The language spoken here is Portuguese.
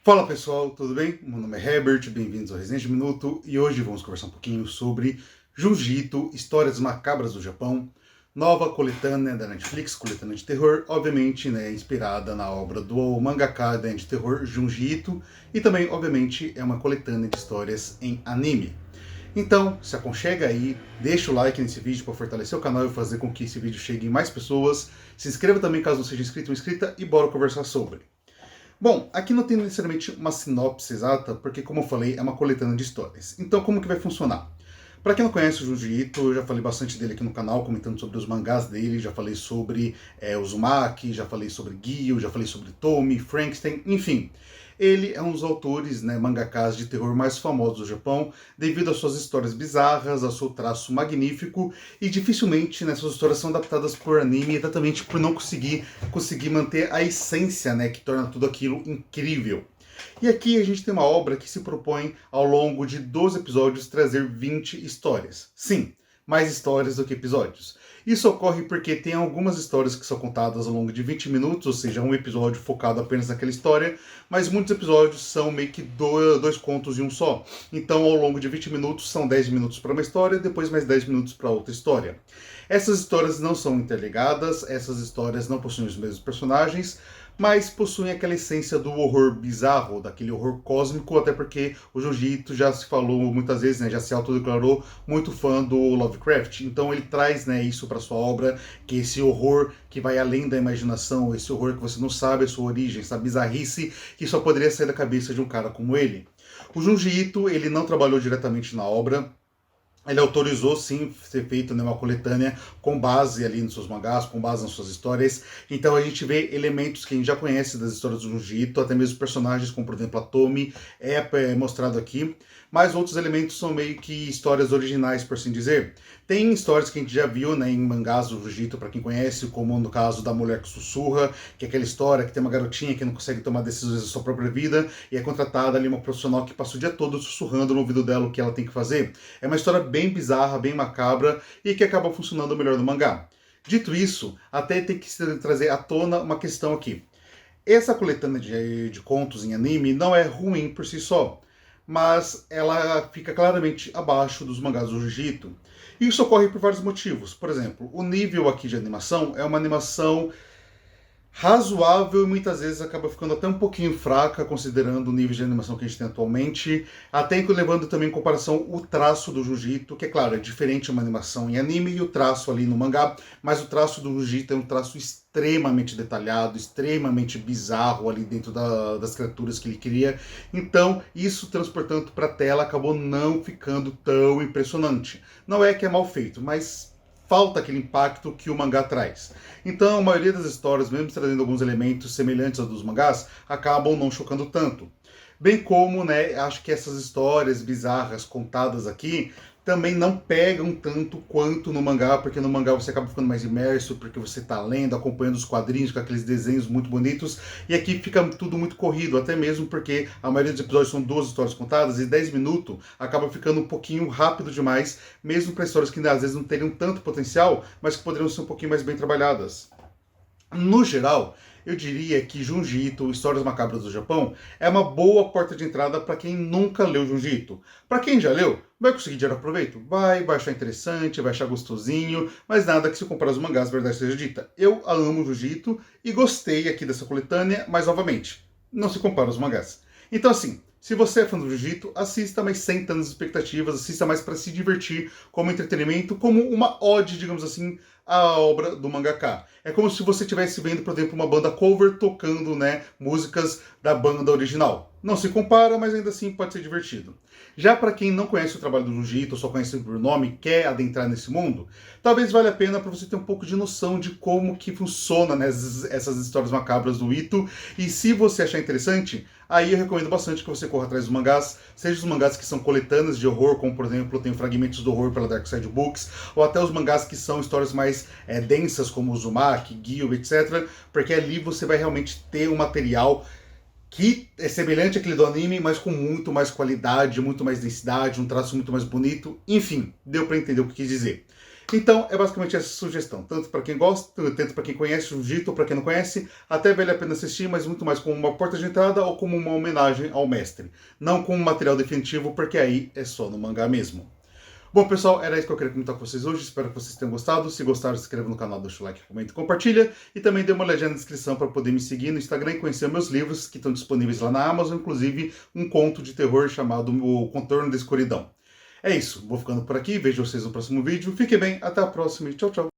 Fala pessoal, tudo bem? Meu nome é Herbert, bem-vindos ao Resenha de Minuto e hoje vamos conversar um pouquinho sobre Junji Ito, Histórias Macabras do Japão, nova coletânea da Netflix, coletânea de terror, obviamente inspirada na obra do mangaka de terror Junji Ito e também, obviamente, é uma coletânea de histórias em anime. Então, se aconchega aí, deixa o like nesse vídeo para fortalecer o canal e fazer com que esse vídeo chegue em mais pessoas, se inscreva também caso não seja inscrito ou inscrita e bora conversar sobre. Bom, aqui não tem necessariamente uma sinopse exata, porque como eu falei, é uma coletânea de histórias. Então como que vai funcionar? Para quem não conhece o Junji Ito, eu já falei bastante dele aqui no canal, comentando sobre os mangás dele, já falei sobre Uzumaki, já falei sobre Gyu, já falei sobre Tomy, Frankenstein, enfim. Ele é um dos autores, mangakas de terror mais famosos do Japão, devido às suas histórias bizarras, ao seu traço magnífico, e dificilmente essas histórias são adaptadas por anime, exatamente por não conseguir manter a essência, que torna tudo aquilo incrível. E aqui a gente tem uma obra que se propõe, ao longo de 12 episódios, trazer 20 histórias. Sim, mais histórias do que episódios. Isso ocorre porque tem algumas histórias que são contadas ao longo de 20 minutos, ou seja, um episódio focado apenas naquela história, mas muitos episódios são meio que dois contos em um só. Então, ao longo de 20 minutos, são 10 minutos para uma história, depois mais 10 minutos para outra história. Essas histórias não são interligadas, essas histórias não possuem os mesmos personagens, mas possuem aquela essência do horror bizarro, daquele horror cósmico, até porque o Junji Ito já se falou muitas vezes, já se autodeclarou muito fã do Lovecraft, então ele traz isso para sua obra, que esse horror que vai além da imaginação, esse horror que você não sabe a sua origem, essa bizarrice que só poderia sair da cabeça de um cara como ele. O Junji Ito, ele não trabalhou diretamente na obra, ele autorizou sim ser feito uma coletânea com base ali nos seus mangás, com base nas suas histórias. Então a gente vê elementos que a gente já conhece das histórias do Junji Ito, até mesmo personagens como por exemplo a Tomy é mostrado aqui, mas outros elementos são meio que histórias originais, por assim dizer. Tem histórias que a gente já viu em mangás do Junji Ito, para quem conhece, como no caso da Mulher que Sussurra, que é aquela história que tem uma garotinha que não consegue tomar decisões da sua própria vida e é contratada ali uma profissional que passa o dia todo sussurrando no ouvido dela o que ela tem que fazer. É uma história bem bizarra, bem macabra e que acaba funcionando melhor no mangá. Dito isso, até tem que trazer à tona uma questão aqui. Essa coletânea de contos em anime não é ruim por si só, mas ela fica claramente abaixo dos mangás do Junji Ito. Isso ocorre por vários motivos. Por exemplo, o nível aqui de animação é uma animação razoável e muitas vezes acaba ficando até um pouquinho fraca, considerando o nível de animação que a gente tem atualmente, até levando também em comparação o traço do Junji Ito, que é claro, é diferente uma animação em anime e o traço ali no mangá, mas o traço do Junji Ito é um traço extremamente detalhado, extremamente bizarro ali dentro das criaturas que ele cria, então isso transportando para a tela acabou não ficando tão impressionante. Não é que é mal feito, mas falta aquele impacto que o mangá traz. Então a maioria das histórias, mesmo trazendo alguns elementos semelhantes aos dos mangás, acabam não chocando tanto. Bem como, acho que essas histórias bizarras contadas aqui também não pegam tanto quanto no mangá, porque no mangá você acaba ficando mais imerso, porque você está lendo, acompanhando os quadrinhos com aqueles desenhos muito bonitos, e aqui fica tudo muito corrido, até mesmo porque a maioria dos episódios são 2 histórias contadas, e 10 minutos acaba ficando um pouquinho rápido demais, mesmo para histórias que às vezes não teriam tanto potencial, mas que poderiam ser um pouquinho mais bem trabalhadas. No geral, eu diria que Junji Ito, Histórias Macabras do Japão, é uma boa porta de entrada para quem nunca leu Junji Ito. Para quem já leu, vai conseguir tirar proveito? Vai achar interessante, vai achar gostosinho, mas nada que se compare aos mangás, verdade seja dita. Eu amo Junji Ito e gostei aqui dessa coletânea, mas novamente, não se compara aos mangás. Então assim, se você é fã do Junji Ito, assista, mas sem tantas expectativas, assista mais para se divertir, como entretenimento, como uma ode, digamos assim, à obra do mangaka. É como se você estivesse vendo, por exemplo, uma banda cover tocando músicas da banda original. Não se compara, mas ainda assim pode ser divertido. Já para quem não conhece o trabalho do Junji Ito, só conhece por nome, quer adentrar nesse mundo, talvez valha a pena para você ter um pouco de noção de como que funciona essas histórias macabras do Ito. E se você achar interessante, aí eu recomendo bastante que você corra atrás dos mangás, seja os mangás que são coletâneas de horror, como por exemplo tem Fragmentos do Horror pela Dark Side Books, ou até os mangás que são histórias mais densas, como Uzumaki, Gyu, etc. Porque ali você vai realmente ter um material que é semelhante àquele do anime, mas com muito mais qualidade, muito mais densidade, um traço muito mais bonito. Enfim, deu para entender o que quis dizer. Então, é basicamente essa sugestão, tanto para quem gosta, tanto para quem conhece Jiu-Jitsu ou para quem não conhece, até vale a pena assistir, mas muito mais como uma porta de entrada ou como uma homenagem ao mestre, não como um material definitivo, porque aí é só no mangá mesmo. Bom, pessoal, era isso que eu queria comentar com vocês hoje. Espero que vocês tenham gostado. Se gostaram, se inscreva no canal, deixa o like, comenta e compartilha. E também dê uma olhadinha na descrição para poder me seguir no Instagram e conhecer meus livros que estão disponíveis lá na Amazon, inclusive um conto de terror chamado O Contorno da Escuridão. É isso, vou ficando por aqui. Vejo vocês no próximo vídeo. Fiquem bem, até a próxima e tchau, tchau.